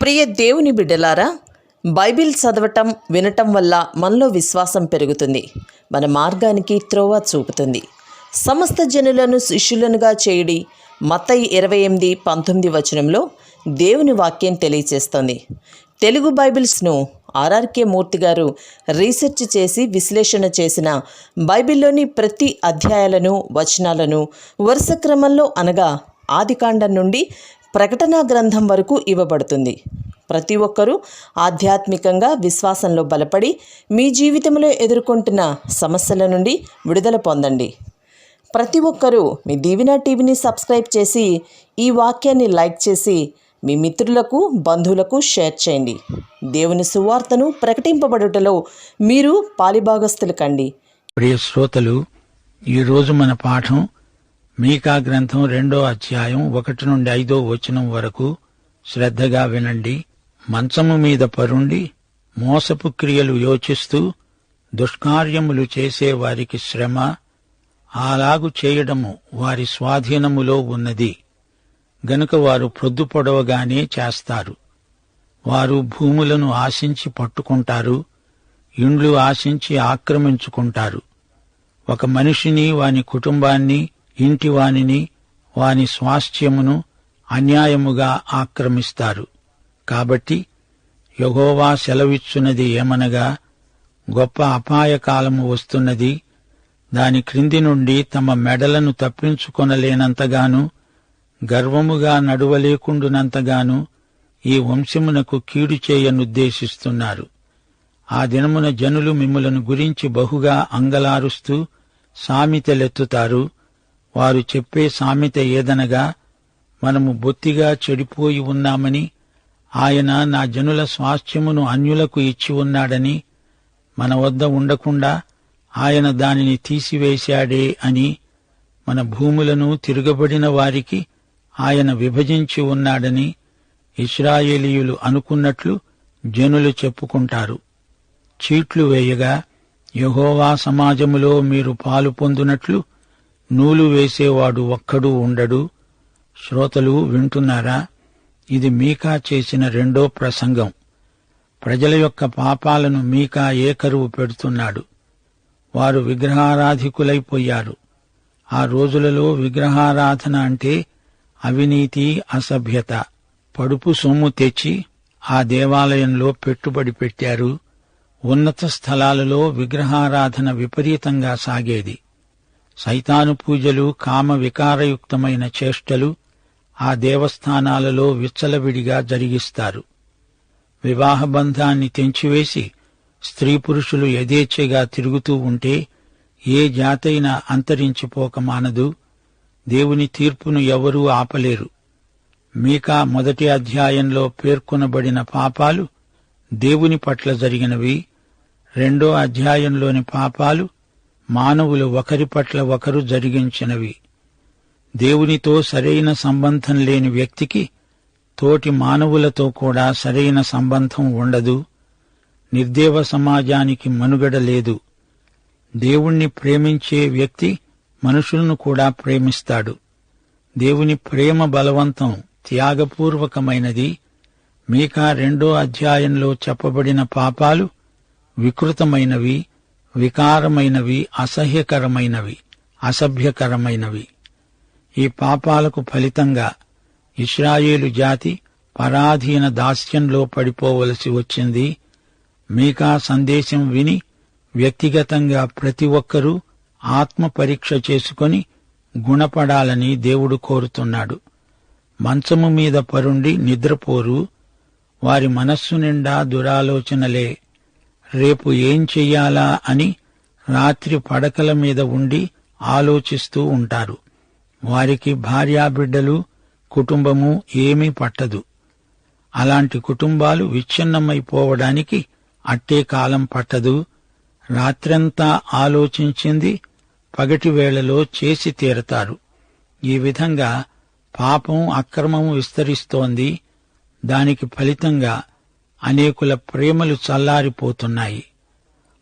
ప్రియ దేవుని బిడ్డలారా, బైబిల్ చదవటం వినటం వల్ల మనలో విశ్వాసం పెరుగుతుంది. మన మార్గానికి త్రోవ చూపుతుంది. సమస్త జనులను శిష్యులనుగా చేయుడి మత్తయి 28:19 వచనంలో దేవుని వాక్యం తెలియచేస్తోంది. తెలుగు బైబిల్స్ను ఆర్ఆర్కే మూర్తి గారు రీసెర్చ్ చేసి విశ్లేషణ చేసిన బైబిల్లోని ప్రతి అధ్యాయాలను వచనాలను వరుస క్రమంలో అనగా ఆదికాండం నుండి ప్రకటనా గ్రంథం వరకు ఇవ్వబడుతుంది. ప్రతి ఒక్కరూ ఆధ్యాత్మికంగా విశ్వాసంలో బలపడి మీ జీవితంలో ఎదుర్కొంటున్న సమస్యల నుండి విడుదల పొందండి. ప్రతి ఒక్కరూ మీ దీవెన టీవీని సబ్స్క్రైబ్ చేసి ఈ వాక్యాన్ని లైక్ చేసి మీ మిత్రులకు బంధువులకు షేర్ చేయండి. దేవుని సువార్తను ప్రకటింపబడుటలో మీరు పాలిభాగస్తులు కండి. ప్రియ శ్రోతలు, ఈరోజు మన పాఠం మీకా గ్రంథం 2వ అధ్యాయం 1 నుండి 5వ వచనం వరకు. శ్రద్ధగా వినండి. మంచము మీద పరుండి మోసపు క్రియలు యోచిస్తూ దుష్కార్యములు చేసే వారికి శ్రమ, అలాగు చేయడము వారి స్వాధీనములో ఉన్నది గనుక వారు ప్రొద్దు పొడవగానే చేస్తారు. వారు భూములను ఆశించి పట్టుకుంటారు, ఇండ్లు ఆశించి ఆక్రమించుకుంటారు. ఒక మనిషిని, వాని కుటుంబాన్ని, ఇంటివానిని, వాని స్వాస్థ్యమును అన్యాయముగా ఆక్రమిస్తారు. కాబట్టి యెహోవా సెలవిచ్చున్నది ఏమనగా, గొప్ప అపాయకాలము వస్తున్నది. దాని క్రింది నుండి తమ మెడలను తప్పించుకొనలేనంతగాను, గర్వముగా నడువలేకుండునంతగాను ఈ వంశమునకు కీడు చేయనుద్దేశిస్తున్నారు. ఆ దినమున జనులు మిమ్ములను గురించి బహుగా అంగలారుస్తూ సామెతలెత్తుతారు. వారు చెప్పే సామెత ఏదనగా, మనము బొత్తిగా చెడిపోయి ఉన్నామని, ఆయన నా జనుల స్వాస్థ్యమును అన్యులకు ఇచ్చి ఉన్నాడని, మన వద్ద ఉండకుండా ఆయన దానిని తీసివేశాడే అని, మన భూములను తిరగబడిన వారికి ఆయన విభజించి ఉన్నాడని ఇశ్రాయేలీయులు అనుకున్నట్లు జనులు చెప్పుకుంటారు. చీట్లు వేయగా యెహోవా సమాజములో మీరు పాలు పొందునట్లు నూలు వేసేవాడు ఒక్కడూ ఉండడు. శ్రోతలు వింటున్నారా? ఇది మీకా చేసిన 2వ ప్రసంగం. ప్రజల యొక్క పాపాలను మీకా ఏకరువు పెడుతున్నాడు. వారు విగ్రహారాధికులైపోయారు. ఆ రోజులలో విగ్రహారాధన అంటే అవినీతి, అసభ్యత. పడుపు సొమ్ము తెచ్చి ఆ దేవాలయంలో పెట్టుబడి పెట్టారు. ఉన్నత స్థలాలలో విగ్రహారాధన విపరీతంగా సాగేది. సైతాను పూజలు, కామ వికారయుక్తమైన చేష్టలు ఆ దేవస్థానాలలో విచ్చలవిడిగా జరిగిస్తారు. వివాహ బంధాన్ని తెంచివేసి స్త్రీ పురుషులు యథేచ్ఛగా తిరుగుతూ ఉంటే ఏ జాతైనా అంతరించిపోక మానదు. దేవుని తీర్పును ఎవరూ ఆపలేరు. మీకా 1వ అధ్యాయంలో పేర్కొనబడిన పాపాలు దేవుని పట్ల జరిగినవి. 2వ అధ్యాయంలోని పాపాలు మానవులు ఒకరి పట్ల ఒకరు జరిగించినవి. దేవునితో సరైన సంబంధం లేని వ్యక్తికి తోటి మానవులతో కూడా సరైన సంబంధం ఉండదు. నిర్దేవ సమాజానికి మనుగడ లేదు. దేవుణ్ణి ప్రేమించే వ్యక్తి మనుషులను కూడా ప్రేమిస్తాడు. దేవుని ప్రేమ బలవంతం, త్యాగపూర్వకమైనది. మీకా 2వ అధ్యాయంలో చెప్పబడిన పాపాలు వికృతమైనవి, వికారమైనవి, అసహ్యకరమైనవి, అసభ్యకరమైనవి. ఈ పాపాలకు ఫలితంగా ఇశ్రాయేలు జాతి పరాధీన దాస్యంలో పడిపోవలసి వచ్చింది. మీకా సందేశం విని వ్యక్తిగతంగా ప్రతి ఒక్కరూ ఆత్మ పరీక్ష చేసుకొని గుణపడాలని దేవుడు కోరుతున్నాడు. మంచము మీద పరుండి నిద్రపోరు. వారి మనస్సు నిండా దురాలోచనలే. రేపు ఏం చెయ్యాలా అని రాత్రి పడకల మీద ఉండి ఆలోచిస్తూ ఉంటారు. వారికి భార్యాబిడ్డలు, కుటుంబము ఏమీ పట్టదు. అలాంటి కుటుంబాలు విచ్ఛిన్నమైపోవడానికి అట్టే కాలం పట్టదు. రాత్రంతా ఆలోచించింది పగటి వేళలో చేసి తీరతారు. ఈ విధంగా పాపం, అక్రమము విస్తరిస్తోంది. దానికి ఫలితంగా అనేకుల ప్రేమలు చల్లారిపోతున్నాయి.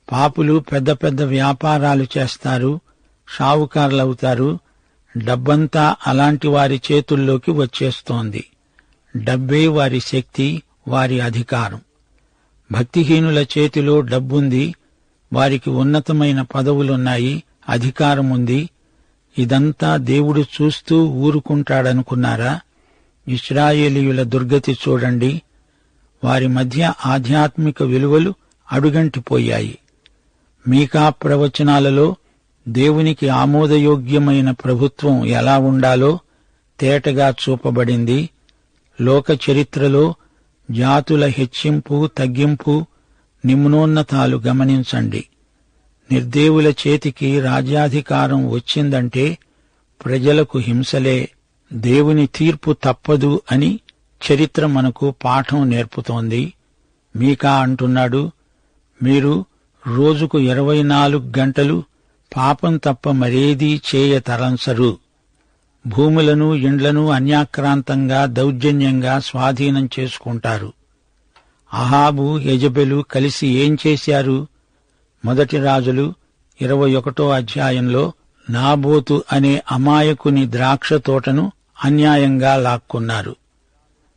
పాపులు పెద్ద పెద్ద వ్యాపారాలు చేస్తారు, షావుకారులవుతారు. డబ్బంతా అలాంటి వారి చేతుల్లోకి వచ్చేస్తోంది. డబ్బే వారి శక్తి, వారి అధికారం. భక్తిహీనుల చేతిలో డబ్బుంది, వారికి ఉన్నతమైన పదవులున్నాయి, అధికారముంది. ఇదంతా దేవుడు చూస్తూ ఊరుకుంటాడనుకున్నారా? ఇశ్రాయేలీయుల దుర్గతి చూడండి. వారి మధ్య ఆధ్యాత్మిక విలువలు అడుగంటిపోయాయి. మీకా ప్రవచనాలలో దేవునికి ఆమోదయోగ్యమైన ప్రభుత్వం ఎలా ఉండాలో తేటగా చూపబడింది. లోక చరిత్రలో జాతుల హెచ్చింపు, తగ్గింపు, నిమ్నోన్నతాలు గమనించండి. నిర్దేవుల చేతికి రాజ్యాధికారం వచ్చిందంటే ప్రజలకు హింసలే. దేవుని తీర్పు తప్పదు అని చరిత్ర మనకు పాఠం నేర్పుతోంది. మీకా అంటున్నాడు, మీరు రోజుకు 24 గంటలు పాపం తప్ప మరేదీ చేయతలంసరు. భూములను, ఇండ్లను అన్యాక్రాంతంగా, దౌర్జన్యంగా స్వాధీనం చేసుకుంటారు. అహాబు, యెజెబెలు కలిసి ఏం చేశారు? మొదటి రాజులు 21వ అధ్యాయంలో నాబోతు అనే అమాయకుని ద్రాక్ష తోటను అన్యాయంగా లాక్కున్నారు.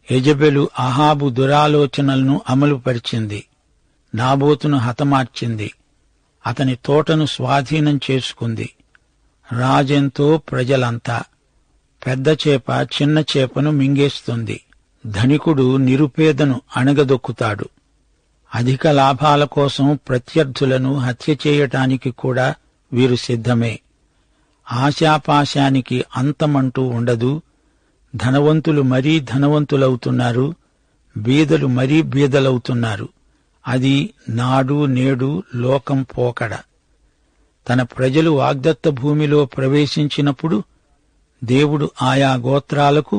యెజెబెలు అహాబు దురాలోచనలను అమలుపరిచింది. నాబోతును హతమార్చింది. అతని తోటను స్వాధీనం చేసుకుంది. రాజెంతో, ప్రజలంతా. పెద్ద చేప చిన్న చేపను మింగేస్తుంది. ధనికుడు నిరుపేదను అణగదొక్కుతాడు. అధిక లాభాల కోసం ప్రత్యర్థులను హత్య చేయటానికి కూడా వీరు సిద్ధమే. ఆశాపాశానికి అంతమంటూ ఉండదు. ధనవంతులు మరీ ధనవంతులవుతున్నారు, బీదలు మరీ బీదలవుతున్నారు. అది నాడు నేడు లోకం పోకడ. తన ప్రజలు వాగ్దత్త భూమిలో ప్రవేశించినప్పుడు దేవుడు ఆయా గోత్రాలకు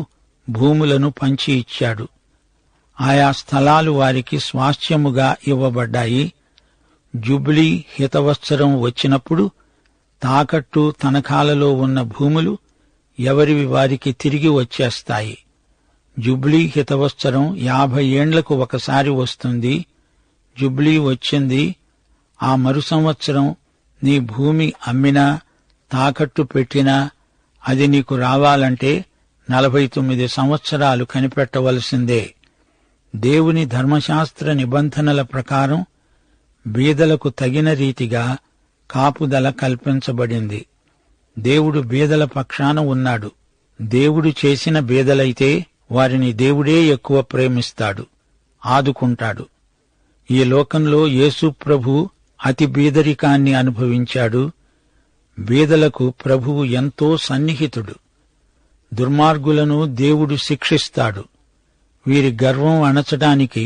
భూములను పంచి ఇచ్చాడు. ఆయా స్థలాలు వారికి స్వాస్థ్యముగా ఇవ్వబడ్డాయి. జుబ్లీ హితవత్సరం వచ్చినప్పుడు తాకట్టు తనఖాలలో ఉన్న భూములు ఎవరివి వారికి తిరిగి వచ్చేస్తాయి. జుబ్లీ హితవత్సరం 50 ఏండ్లకు ఒకసారి వస్తుంది. జుబ్లీ వచ్చింది. ఆ మరు సంవత్సరం నీ భూమి అమ్మినా, తాకట్టు పెట్టినా అది నీకు రావాలంటే 49 సంవత్సరాలు కనిపెట్టవలసిందే. దేవుని ధర్మశాస్త్ర నిబంధనల ప్రకారం బీదలకు తగిన రీతిగా కాపుదల కల్పించబడింది. దేవుడు బీదల పక్షాన ఉన్నాడు. దేవుడు చేసిన బీదలైతే వారిని దేవుడే ఎక్కువ ప్రేమిస్తాడు, ఆదుకుంటాడు. ఈ లోకంలో యేసు ప్రభు అతి బీదరికాన్ని అనుభవించాడు. బీదలకు ప్రభువు ఎంతో సన్నిహితుడు. దుర్మార్గులను దేవుడు శిక్షిస్తాడు. వీరి గర్వం అణచడానికి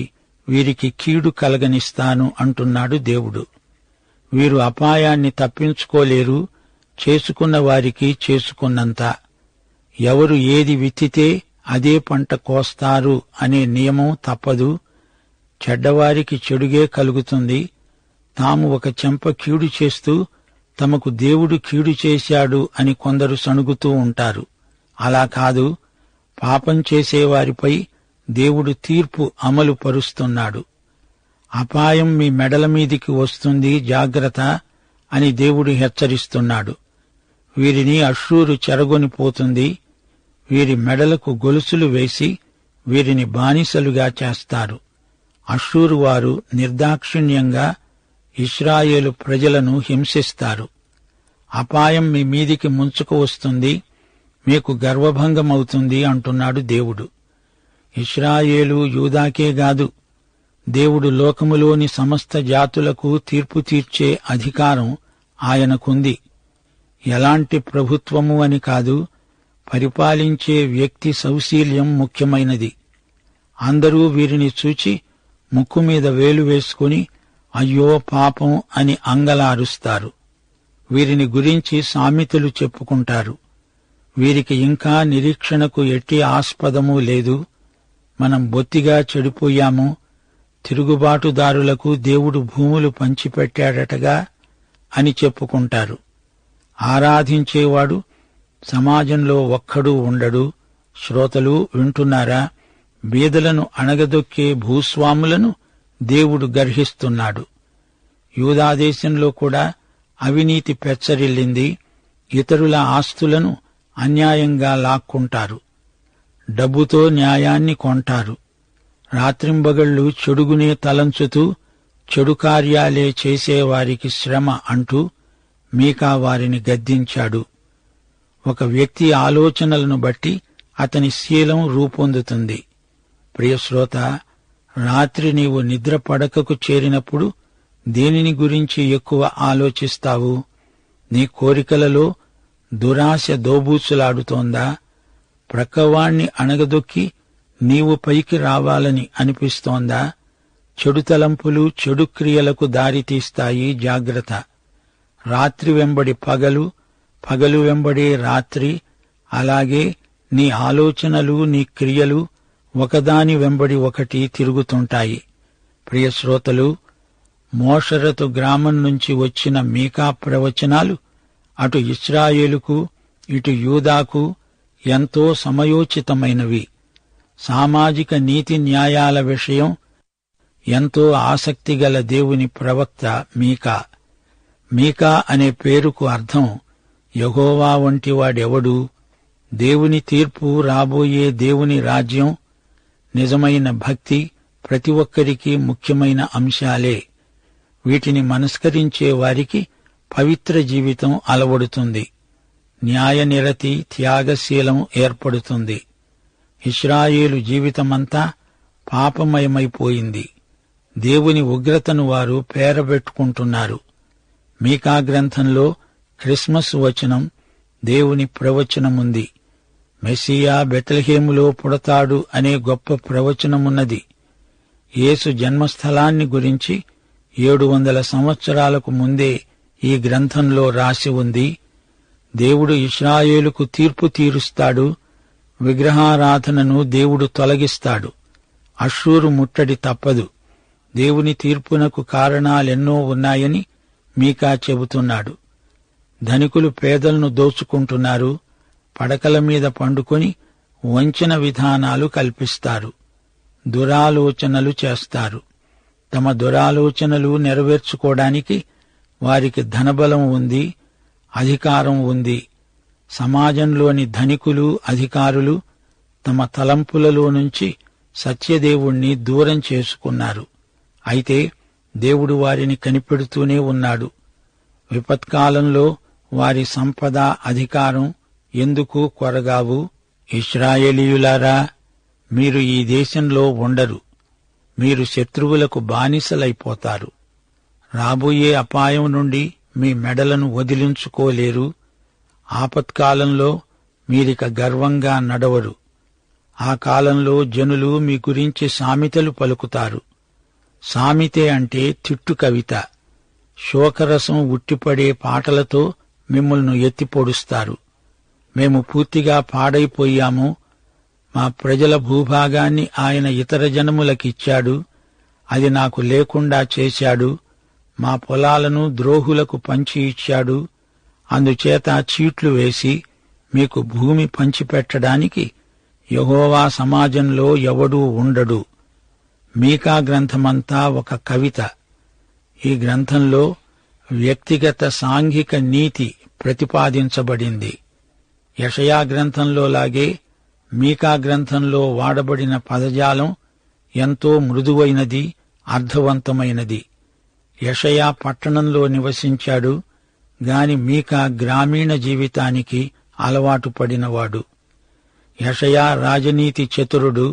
వీరికి కీడు కలగనిస్తాను అంటున్నాడు దేవుడు. వీరు అపాయాన్ని తప్పించుకోలేరు, చేసుకున్న వారికి చేసుకున్నంత. ఎవరు ఏది విత్తితే అదే పంట కోస్తారు అనే నియమం తప్పదు. చెడ్డవారికి చెడుగే కలుగుతుంది. తాము ఒక చెంప కీడు చేస్తూ తమకు దేవుడు కీడు చేశాడు అని కొందరు సణుగుతూ ఉంటారు. అలా కాదు. పాపం చేసేవారిపై దేవుడు తీర్పు అమలు పరుస్తున్నాడు. అపాయం మీ మెడల మీదికి వస్తుంది, జాగ్రత్త అని దేవుడు హెచ్చరిస్తున్నాడు. వీరిని అష్షూరు చెరగొనిపోతుంది. వీరి మెడలకు గొలుసులు వేసి వీరిని బానిసలుగా చేస్తారు. అష్షూరు వారు నిర్దాక్షిణ్యంగా ఇశ్రాయేలు ప్రజలను హింసిస్తారు. అపాయం మీ మీదికి ముంచుకు వస్తుంది, మీకు గర్వభంగమవుతుంది అంటున్నాడు దేవుడు. ఇశ్రాయేలు, యూదాకే గాదు, దేవుడు లోకములోని సమస్త జాతులకు తీర్పు తీర్చే అధికారం ఆయనకుంది. ఎలాంటి ప్రభుత్వము అని కాదు, పరిపాలించే వ్యక్తి సౌశీల్యం ముఖ్యమైనది. అందరూ వీరిని చూచి ముక్కు మీద వేలు వేసుకుని అయ్యో పాపం అని అంగలారుస్తారు. వీరిని గురించి సామెతలు చెప్పుకుంటారు. వీరికి ఇంకా నిరీక్షణకు ఎట్టి ఆస్పదమూ లేదు. మనం బొత్తిగా చెడిపోయాము. తిరుగుబాటుదారులకు దేవుడు భూములు పంచిపెట్టాడటగా అని చెప్పుకుంటారు. ఆరాధించేవాడు సమాజంలో ఒక్కడూ ఉండడు. శ్రోతలు వింటున్నారా? బీదలను అణగదొక్కే భూస్వాములను దేవుడు గర్హిస్తున్నాడు. యూదాదేశంలో కూడా అవినీతి పెచ్చరిల్లింది. ఇతరుల ఆస్తులను అన్యాయంగా లాక్కుంటారు. డబ్బుతో న్యాయాన్ని కొంటారు. రాత్రింబగళ్ళు చెడుగునే తలంచుతూ చెడు కార్యాలే చేసేవారికి శ్రమ అంటూ మీకా వారిని గద్దించాడు. ఒక వ్యక్తి ఆలోచనలను బట్టి అతని శీలం రూపొందుతుంది. ప్రియశ్రోత, రాత్రి నీవు నిద్ర పడకకు చేరినప్పుడు దేనిని గురించి ఎక్కువ ఆలోచిస్తావు? నీ కోరికలలో దురాశ దోబూచులాడుతోందా? ప్రక్కవాణ్ణి అణగదొక్కి నీవు పైకి రావాలని అనిపిస్తోందా? చెడు తలంపులు చెడు క్రియలకు దారితీస్తాయి, జాగ్రత్త. రాత్రి వెంబడి పగలు, పగలు వెంబడే రాత్రి, అలాగే నీ ఆలోచనలు నీ క్రియలు ఒకదాని వెంబడి ఒకటి తిరుగుతుంటాయి. ప్రియశ్రోతలు, మోషరతు గ్రామం నుంచి వచ్చిన మీకా ప్రవచనాలు అటు ఇశ్రాయేలుకు ఇటు యూదాకు ఎంతో సమయోచితమైనవి. సామాజిక నీతి న్యాయాల విషయం ఎంతో ఆసక్తిగల దేవుని ప్రవక్త మీకా. మీకా అనే పేరుకు అర్థం యెహోవా వంటివాడెవడు? దేవుని తీర్పు, రాబోయే దేవుని రాజ్యం, నిజమైన భక్తి ప్రతి ఒక్కరికి ముఖ్యమైన అంశాలే. వీటిని మనస్కరించే వారికి పవిత్ర జీవితం అలవడుతుంది. న్యాయనిరతి, త్యాగశీలం ఏర్పడుతుంది. ఇశ్రాయేలు జీవితమంతా పాపమయమైపోయింది. దేవుని ఉగ్రతను వారు పేరబెట్టుకుంటున్నారు. మీకా గ్రంథంలో క్రిస్మస్ వచనం, దేవుని ప్రవచనముంది. మెస్సియా బెత్లెహేములో పుడతాడు అనే గొప్ప ప్రవచనమున్నది. యేసు జన్మస్థలాన్ని గురించి 700 సంవత్సరాలకు ముందే ఈ గ్రంథంలో రాసి ఉంది. దేవుడు ఇశ్రాయేలుకు తీర్పు తీరుస్తాడు. విగ్రహారాధనను దేవుడు తొలగిస్తాడు. అష్షూరు ముట్టడి తప్పదు. దేవుని తీర్పునకు కారణాలెన్నో ఉన్నాయని మీకా చెబుతున్నాడు. ధనికులు పేదలను దోచుకుంటున్నారు. పడకల మీద పండుకొని వంచన విధానాలు కల్పిస్తారు. దురాలోచనలు చేస్తారు. తమ దురాలోచనలు నెరవేర్చుకోవడానికి వారికి ధనబలం ఉంది, అధికారం ఉంది. సమాజంలోని ధనికులు, అధికారులు తమ తలంపులలో నుంచి సత్యదేవుణ్ణి దూరం చేసుకున్నారు. అయితే దేవుడు వారిని కనిపెడుతూనే ఉన్నాడు. విపత్కాలంలో వారి సంపద, అధికారం ఎందుకు కొరగావు? ఇశ్రాయేలీయులారా, మీరు ఈ దేశంలో ఉండరు. మీరు శత్రువులకు బానిసలైపోతారు. రాబోయే అపాయం నుండి మీ మెడలను వదిలించుకోలేరు. ఆపత్కాలంలో మీరిక గర్వంగా నడవరు. ఆ కాలంలో జనులు మీ గురించి సామెతలు పలుకుతారు. సామెతే అంటే తిట్టు కవిత. శోకరసం ఉట్టిపడే పాటలతో మిమ్మల్ని ఎత్తిపొడుస్తారు. మేము పూర్తిగా పాడైపోయాము. మా ప్రజల భూభాగాన్ని ఆయన ఇతర జనములకిచ్చాడు. అది నాకు లేకుండా చేశాడు. మా పొలాలను ద్రోహులకు పంచి ఇచ్చాడు. అందుచేత చీట్లు వేసి మీకు భూమి పంచిపెట్టడానికి యెహోవా సమాజంలో ఎవడూ ఉండడు. మీకా గ్రంథమంతా ఒక కవిత. ఈ గ్రంథంలో వ్యక్తిగత సాంఘిక నీతి ప్రతిపాదించబడింది. యెషయా గ్రంథంలోలాగే మీకా గ్రంథంలో వాడబడిన పదజాలం ఎంతో మృదువైనది, అర్థవంతమైనది. యెషయా పట్టణంలో నివసించాడు గాని మీకా గ్రామీణ జీవితానికి అలవాటు పడినవాడు. యెషయా రాజనీతి చతురుడు,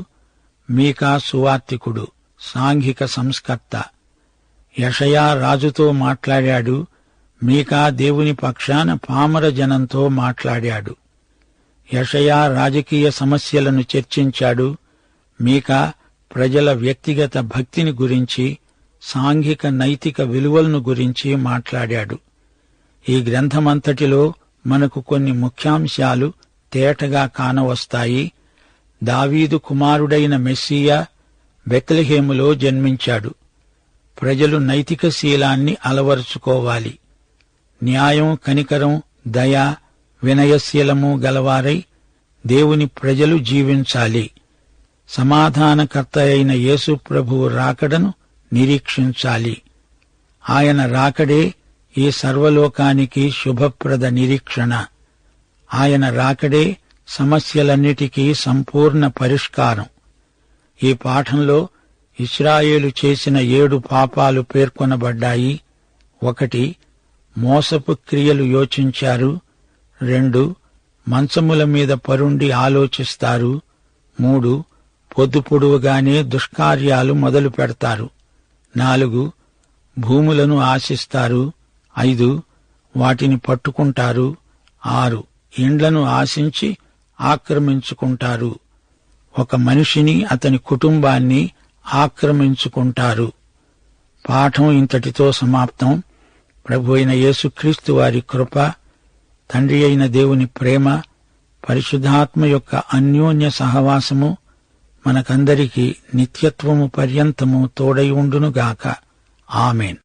మీకా సువార్తికుడు, సాంఘిక సంస్కర్త. యెషయా రాజుతో మాట్లాడాడు. మీకా దేవుని పక్షాన పామర జనంతో మాట్లాడాడు. యెషయా రాజకీయ సమస్యలను చర్చించాడు. మీకా ప్రజల వ్యక్తిగత భక్తిని గురించి, సాంఘిక నైతిక విలువలను గురించి మాట్లాడాడు. ఈ గ్రంథమంతటిలో మనకు కొన్ని ముఖ్యాంశాలు తేటగా కానవస్తాయి. దావీదు కుమారుడైన మెస్సియా బెత్లెహేములో జన్మించాడు. ప్రజలు నైతిక శీలాన్ని అలవరుచుకోవాలి. న్యాయం, కనికరం, దయ, వినయశీలము గలవారై దేవుని ప్రజలు జీవించాలి. సమాధానకర్త అయిన యేసు ప్రభువు రాకడను నిరీక్షించాలి. ఆయన రాకడే ఈ సర్వలోకానికి శుభప్రద నిరీక్షణ. ఆయన రాకడే సమస్యలన్నిటికీ సంపూర్ణ పరిష్కారం. ఈ పాఠంలో ఇశ్రాయేలు చేసిన 7 పాపాలు పేర్కొనబడ్డాయి. 1. మోసపు క్రియలు యోచించారు. 2. మంచముల మీద పరుండి ఆలోచిస్తారు. 3. పొద్దుపొడువుగానే దుష్కార్యాలు మొదలు పెడతారు. 4. భూములను ఆశిస్తారు. 5. వాటిని పట్టుకుంటారు. 6. ఇండ్లను ఆశించి ఆక్రమించుకుంటారు. ఒక మనిషిని, అతని కుటుంబాన్ని ఆక్రమించుకుంటారు. పాఠం ఇంతటితో సమాప్తం. ప్రభు అయిన యేసుక్రీస్తు వారి కృప, తండ్రి అయిన దేవుని ప్రేమ, పరిశుద్ధాత్మ యొక్క అన్యోన్య సహవాసము మనకందరికీ నిత్యత్వము పర్యంతము తోడై ఉండునుగాక. ఆమేన్.